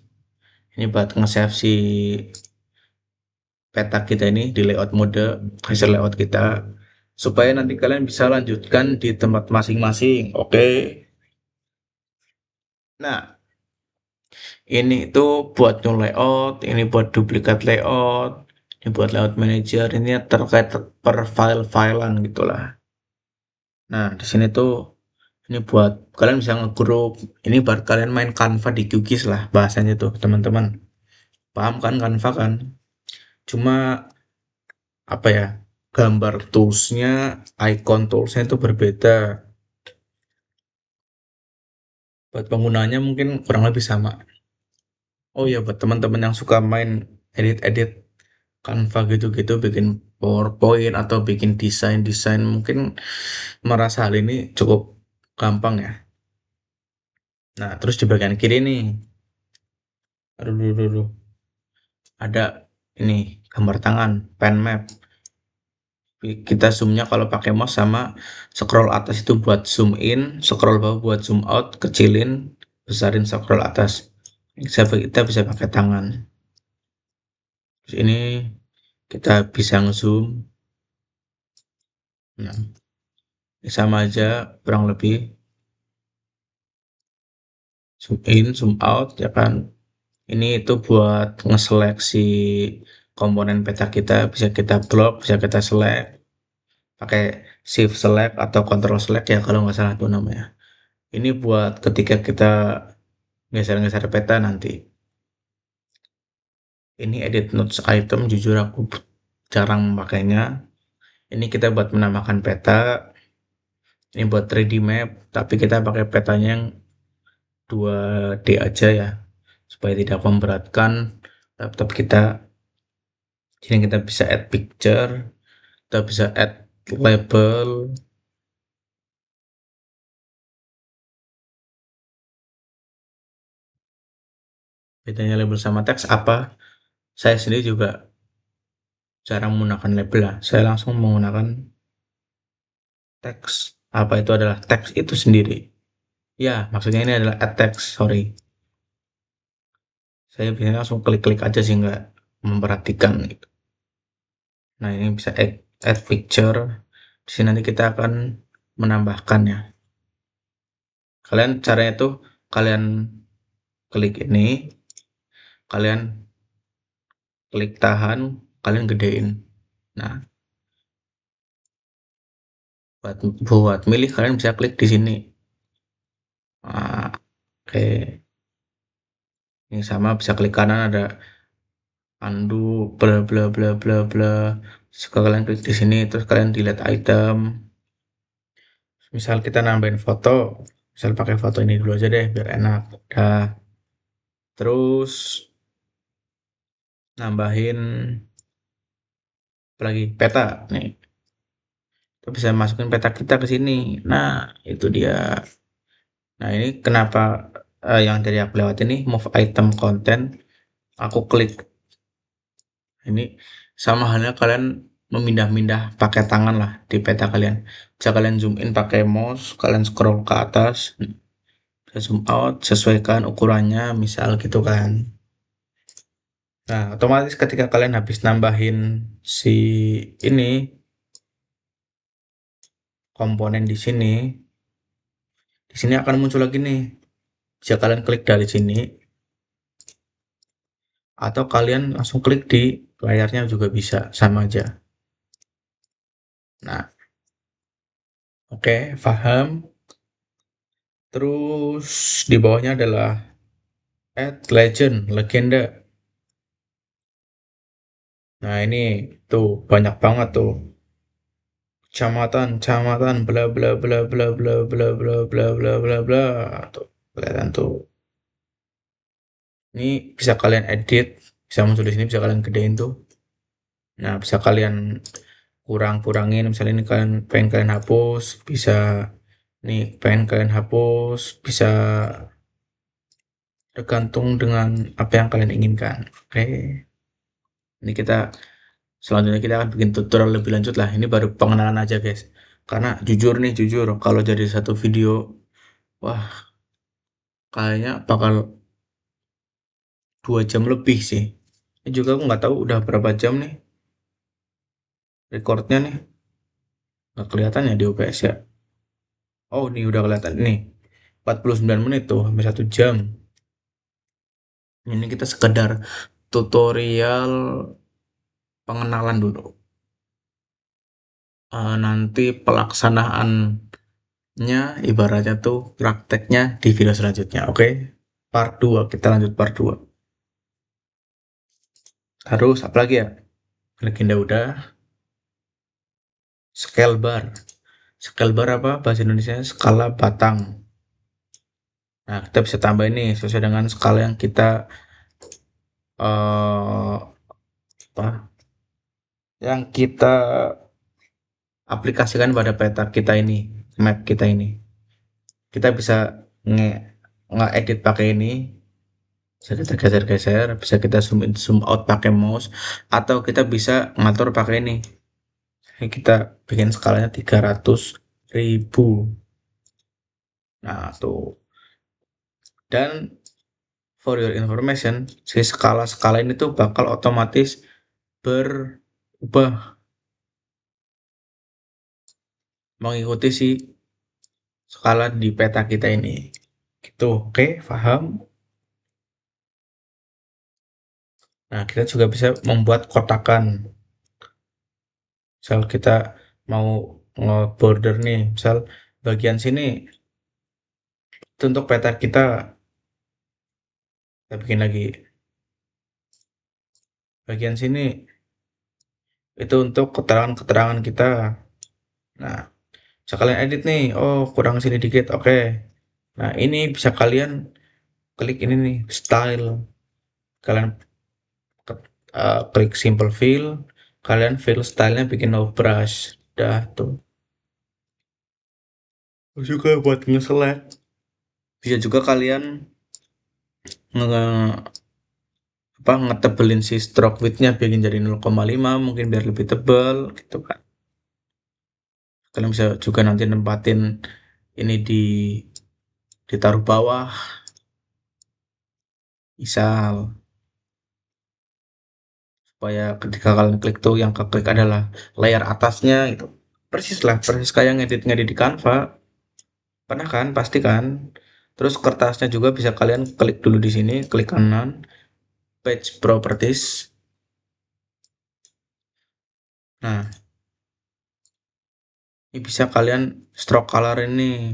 Ini buat nge-save si peta kita ini di layout mode, hasil layout kita. Supaya nanti kalian bisa lanjutkan di tempat masing-masing. Oke. Nah, ini tuh buat new layout, ini buat duplikat layout, ini buat layout manager, ini terkait per file-filean gitulah. Nah, di sini tuh Ini buat kalian bisa ngegrup. Ini buat kalian main Canva di QGIS lah bahasanya tuh teman-teman. Paham kan Canva kan? Cuma apa ya? Gambar toolsnya, icon toolsnya itu berbeda. Buat penggunanya mungkin kurang lebih sama. Oh iya, buat teman-teman yang suka main edit-edit Canva gitu-gitu, bikin PowerPoint atau bikin desain-desain, mungkin merasa hal ini cukup gampang ya. Nah, terus di bagian kiri nih, aduh, aduh, aduh, aduh, ada ini gambar tangan, pen map. Kita zoomnya kalau pakai mouse sama scroll atas itu buat zoom in, scroll bawah buat zoom out, kecilin, besarin scroll atas. Kita bisa pakai tangan. Terus ini kita bisa ngezoom. Nah, sama aja kurang lebih zoom in, zoom out ya kan. Ini itu buat ngeseleksi komponen peta kita, bisa kita blok, bisa kita select, pakai shift select atau control select ya kalau nggak salah itu namanya. Ini buat ketika kita geser-geser peta nanti. Ini edit notes item, jujur aku jarang memakainya. Ini kita buat menambahkan peta, ini buat 3D map, tapi kita pakai petanya yang 2D aja ya, supaya tidak memberatkan laptop kita. Jadi kita bisa add picture, kita bisa add label. Bedanya label sama teks apa? Saya sendiri juga jarang menggunakan label lah. Saya langsung menggunakan teks. Apa itu adalah teks itu sendiri? Ya, maksudnya ini adalah add text, sorry. Saya biasanya langsung klik-klik aja sih, nggak memperhatikan gitu. Nah, ini bisa add picture. Di sini nanti kita akan menambahkannya. Kalian caranya tuh kalian klik ini, kalian klik tahan, kalian gedein. Nah, buat buat milih kalian bisa klik di sini. Nah, oke. Ini sama bisa klik kanan ada undo bla bla bla bla bla. Suka kalian klik di sini terus kalian delete item. Misal kita nambahin foto, misal pakai foto ini dulu aja deh biar enak. Udah. Terus nambahin lagi peta nih. Kita bisa masukin peta kita ke sini. Nah, itu dia. Nah, ini kenapa yang tadi aku lewat ini move item content, aku klik. Ini sama halnya kalian memindah-mindah pakai tangan lah di peta kalian. Bisa kalian zoom in pakai mouse, kalian scroll ke atas, bisa zoom out, sesuaikan ukurannya, misal gitu kan. Nah, otomatis ketika kalian habis nambahin si ini komponen di sini akan muncul lagi nih. Bisa kalian klik dari sini atau kalian langsung klik di layarnya juga bisa, sama aja. Nah, oke, paham. Terus di bawahnya adalah add legend, legenda. Nah, ini tuh banyak banget tuh. Kecamatan, kecamatan, bla bla bla bla bla bla bla bla bla bla bla. Tuh, kelihatan tuh. Ini bisa kalian edit, bisa muncul di sini, bisa kalian gedein tuh. Nah, bisa kalian kurang-kurangin, misalnya ini kalian pengen kalian hapus, bisa nih pengen kalian hapus, bisa tergantung dengan apa yang kalian inginkan. Oke, ini kita selanjutnya kita akan bikin tutorial lebih lanjut lah. Ini baru pengenalan aja guys. Karena jujur nih, jujur kalau jadi satu video, wah kayaknya bakal 2 jam lebih sih. Ini juga aku nggak tahu udah berapa jam nih recordnya nih. Nggak kelihatan ya di OBS ya. Oh, ini udah kelihatan nih. 49 menit tuh, hampir 1 jam. Ini kita sekedar tutorial pengenalan dulu. Nanti pelaksanaan ibaratnya tuh prakteknya di video selanjutnya. Oke, part 2 kita lanjut part 2. Harus apa lagi ya? Legenda udah. Scale bar. Scale bar apa bahasa Indonesia? Skala batang. Nah, kita bisa tambah ini sesuai dengan skala yang kita eh apa? Yang kita aplikasikan pada peta kita ini, map kita ini. Kita bisa nge edit pakai ini, bisa kita geser-geser, bisa kita zoom in, zoom out pakai mouse, atau kita bisa ngatur pakai ini. Ini kita bikin skalanya 300.000. Nah, tuh. Dan for your information, si skala-skala ini tuh bakal otomatis berubah mengikuti si skala di peta kita ini. Gitu, oke, paham? Nah, kita juga bisa membuat kotakan. Misal kita mau nge-border nih, misal bagian sini itu untuk peta kita bikin lagi. Bagian sini itu untuk keterangan-keterangan kita. Nah, bisa kalian edit nih. Oh, kurang sini dikit. Oke. Nah, ini bisa kalian klik ini nih, style. Kalian klik simple fill. Kalian fill stylenya bikin no brush. Udah tuh. Terus juga buat nge-select. Bisa juga kalian nge apa ngetebelin si stroke width-nya bikin jadi 0,5 mungkin biar lebih tebal gitu kan. Kalian bisa juga nanti nempatin ini ditaruh bawah, misal supaya ketika kalian klik tuh yang keklik adalah layar atasnya itu. Persis lah, persis kayak ngedit-ngedit di Canva. Pernah kan? Pasti kan? Terus kertasnya juga bisa kalian klik dulu di sini, klik kanan, page properties. Nah, ini bisa kalian stroke color ini.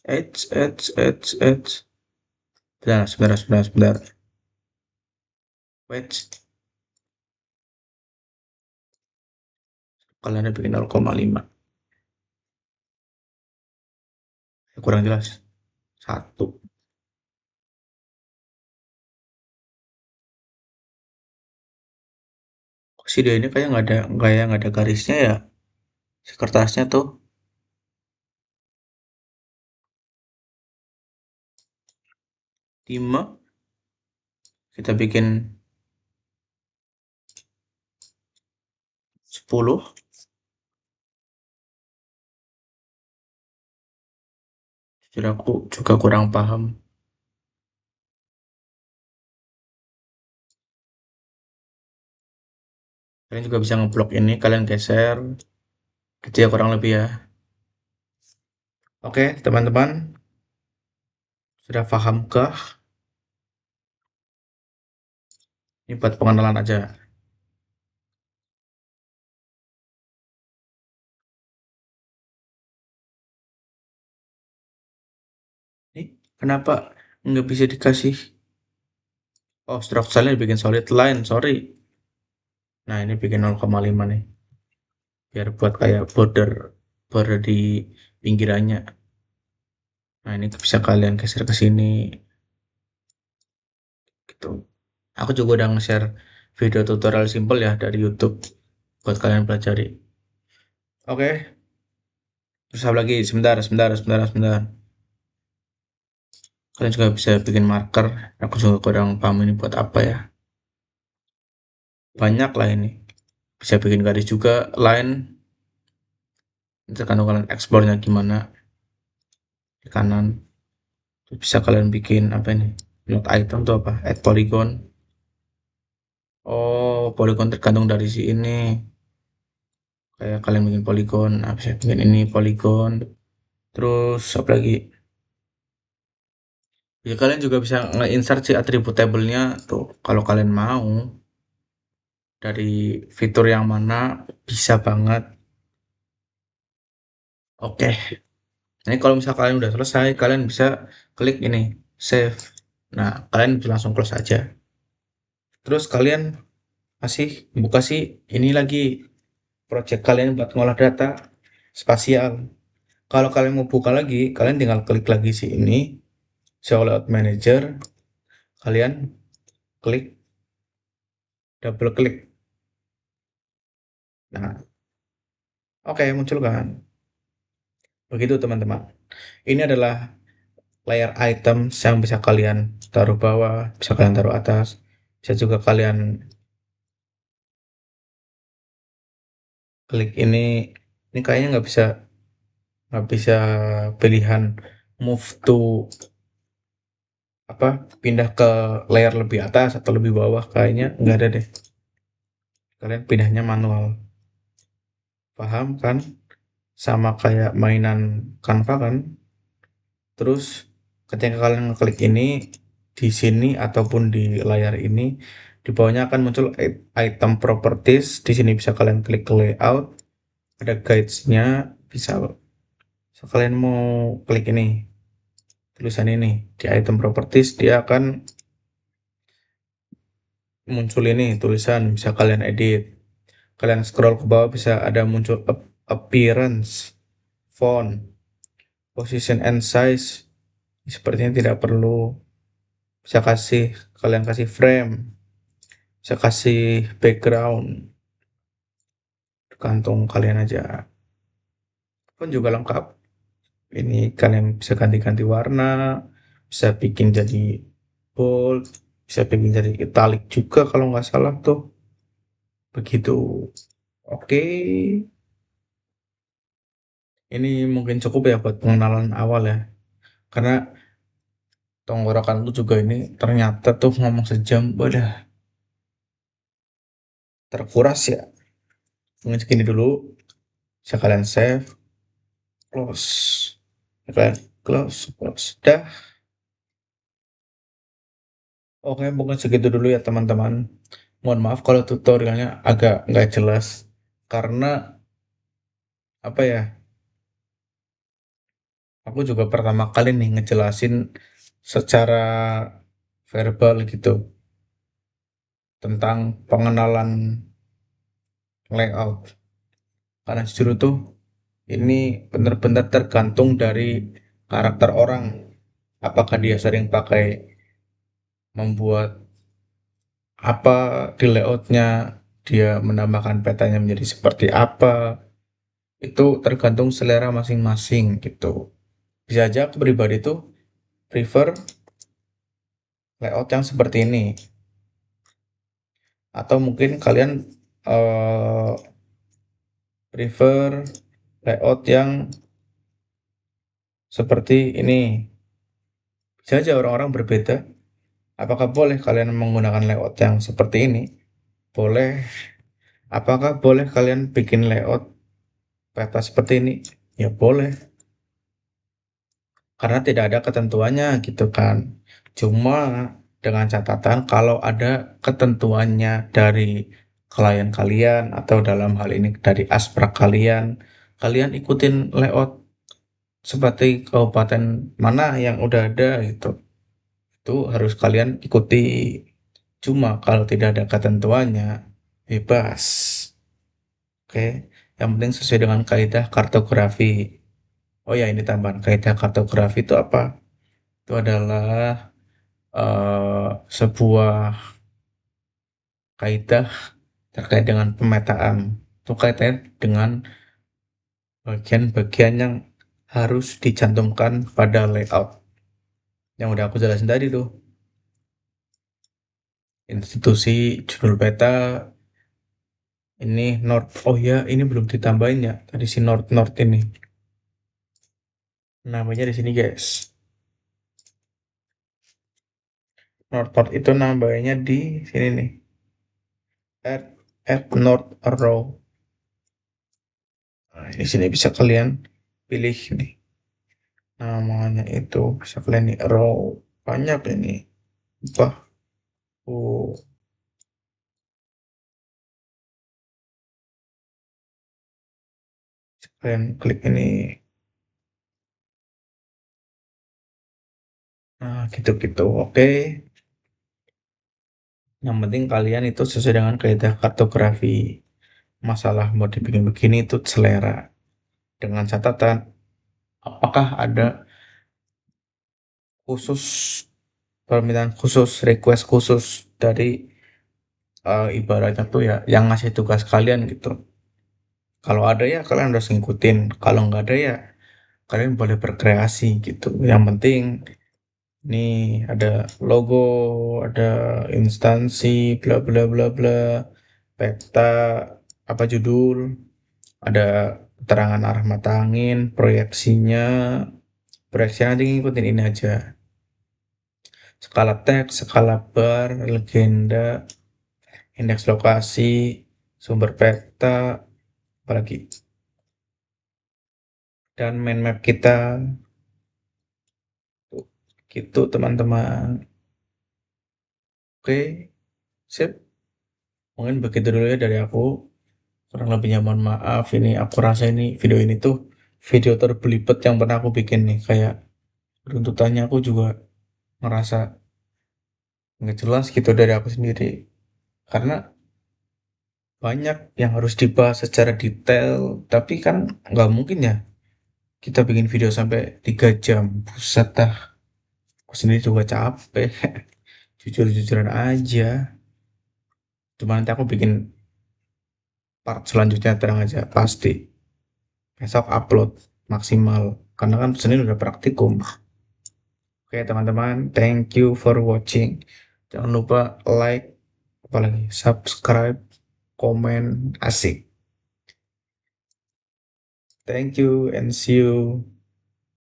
Edge. Sebentar. Wedge, kalian bikin 0,5. Kurang jelas. Satu. Kok sih dia ini kayak nggak ada garisnya ya? Si kertasnya tuh 5. Kita bikin 10. Jadi aku juga kurang paham. Kalian juga bisa ngeblok ini, kalian geser. Gitu ya kurang lebih ya. Oke, teman-teman. Sudah pahamkah? Ini buat pengenalan aja. Ini kenapa nggak bisa dikasih? Oh, stroke style dibikin solid line, sorry. Nah, ini bikin 0,5 nih. Biar buat kayak border di pinggirannya. Nah, ini bisa kalian geser ke sini gitu. Aku juga udah nge-share video tutorial simple ya dari YouTube buat kalian pelajari. Oke, terus apa lagi? Sebentar. Kalian juga bisa bikin marker. Aku juga kurang paham ini buat apa ya. Banyak lah ini. Bisa bikin garis juga, line. Tergantung kalian eksplornya gimana di kanan. Terus bisa kalian bikin apa ini? Node item tuh apa? Add polygon. Oh, polygon tergantung dari si ini. Kayak kalian bikin polygon, nah, bisa bikin ini polygon. Terus apa lagi? Ya kalian juga bisa nge-insert si atribut table-nya tuh kalau kalian mau dari fitur yang mana bisa banget. Oke, ini kalau misal kalian udah selesai, kalian bisa klik ini, save. Nah, kalian bisa langsung close aja. Terus kalian masih buka sih ini lagi project kalian buat ngolah data spasial. Kalau kalian mau buka lagi, kalian tinggal klik lagi sih ini, show layout manager, kalian klik, double klik. Nah, oke, muncul kan? Begitu teman-teman. Ini adalah layer item yang bisa kalian taruh bawah, bisa kalian taruh atas, bisa juga kalian klik ini kayaknya nggak bisa pilihan move to apa pindah ke layer lebih atas atau lebih bawah, kayaknya nggak ada deh, kalian pindahnya manual, paham kan, sama kayak mainan Canva kan. Terus ketika kalian ngeklik ini di sini ataupun di layar ini, di bawahnya akan muncul item properties. Di sini bisa kalian klik ke layout, ada guides-nya, bisa kalian mau klik ini tulisan ini di item properties, dia akan muncul ini tulisan, bisa kalian edit. Kalian scroll ke bawah bisa ada muncul appearance, font, position and size. Sepertinya tidak perlu. Bisa kalian kasih frame, bisa kasih background, tergantung kalian aja. Pun juga lengkap. Ini kalian bisa ganti-ganti warna, bisa bikin jadi bold, bisa bikin jadi italic juga kalau nggak salah tuh. Begitu. Oke, ini mungkin cukup ya buat pengenalan awal ya. Karena tenggorokanku juga ini ternyata tuh ngomong sejam, udah terkuras ya. Mungkin segini dulu. Bisa kalian save, close. Bisa kalian close. Dah. Oke, mungkin segitu dulu ya teman-teman. Mohon maaf kalau tutorialnya agak nggak jelas. Karena apa ya, aku juga pertama kali nih ngejelasin secara verbal gitu tentang pengenalan layout. Karena justru tuh ini benar-benar tergantung dari karakter orang. Apakah dia sering pakai membuat apa di layoutnya, dia menambahkan petanya menjadi seperti apa, itu tergantung selera masing-masing gitu. Bisa aja aku pribadi tuh prefer layout yang seperti ini, atau mungkin kalian eh, prefer layout yang seperti ini. Bisa aja orang-orang berbeda. Apakah boleh kalian menggunakan layout yang seperti ini? Boleh. Apakah boleh kalian bikin layout peta seperti ini? Ya boleh. Karena tidak ada ketentuannya gitu kan. Cuma dengan catatan kalau ada ketentuannya dari klien kalian atau dalam hal ini dari asprak kalian, kalian ikutin layout seperti kabupaten mana yang udah ada gitu. Itu harus kalian ikuti. Cuma kalau tidak ada ketentuannya, bebas. Oke, yang penting sesuai dengan kaidah kartografi. Oh ya, ini tambahan kaidah kartografi itu apa? Itu adalah sebuah kaidah terkait dengan pemetaan. Itu kaitannya dengan bagian-bagian yang harus dicantumkan pada layout. Yang udah aku jelasin tadi tuh. Institusi, judul peta, ini North. Oh ya, ini belum ditambahin ya. Tadi si North ini. Namanya di sini guys. North itu namanya di sini nih. Add North Row. Nah, di sini bisa kalian pilih nih. Namanya itu bisa kalian nih row, banyak ini apa, oh, kalian klik ini, Nah, gitu-gitu. Oke. Yang penting kalian itu sesuai dengan kaidah kartografi. Masalah mau dibikin begini itu selera. Dengan catatan, apakah ada khusus permintaan khusus, request khusus dari ibaratnya tuh ya yang ngasih tugas kalian gitu. Kalau ada ya kalian harus ngikutin. Kalau nggak ada ya kalian boleh berkreasi gitu. Yang penting nih ada logo, ada instansi, bla bla bla bla, peta, apa judul, ada keterangan arah mata angin, proyeksinya nanti ngikutin ini aja. Skala teks, skala bar, legenda, indeks lokasi, sumber peta, apalagi, dan mind map kita. Tuh, gitu teman-teman. Oke, sip. Mungkin begitu dulu ya dari aku. Kurang lebihnya mohon maaf. Ini aku rasa ini video ini tuh video terbelibet yang pernah aku bikin nih. Kayak runtutannya aku juga ngerasa nggak jelas gitu dari aku sendiri. Karena banyak yang harus dibahas secara detail. Tapi kan nggak mungkin ya kita bikin video sampai 3 jam. Buset dah. Aku sendiri juga capek. Jujur-jujuran aja. Cuma nanti aku bikin part selanjutnya, tenang aja. Pasti. Besok upload maksimal. Karena kan Senin udah praktikum. Oke teman-teman, thank you for watching. Jangan lupa like, apalagi subscribe, komen, asik. Thank you and see you.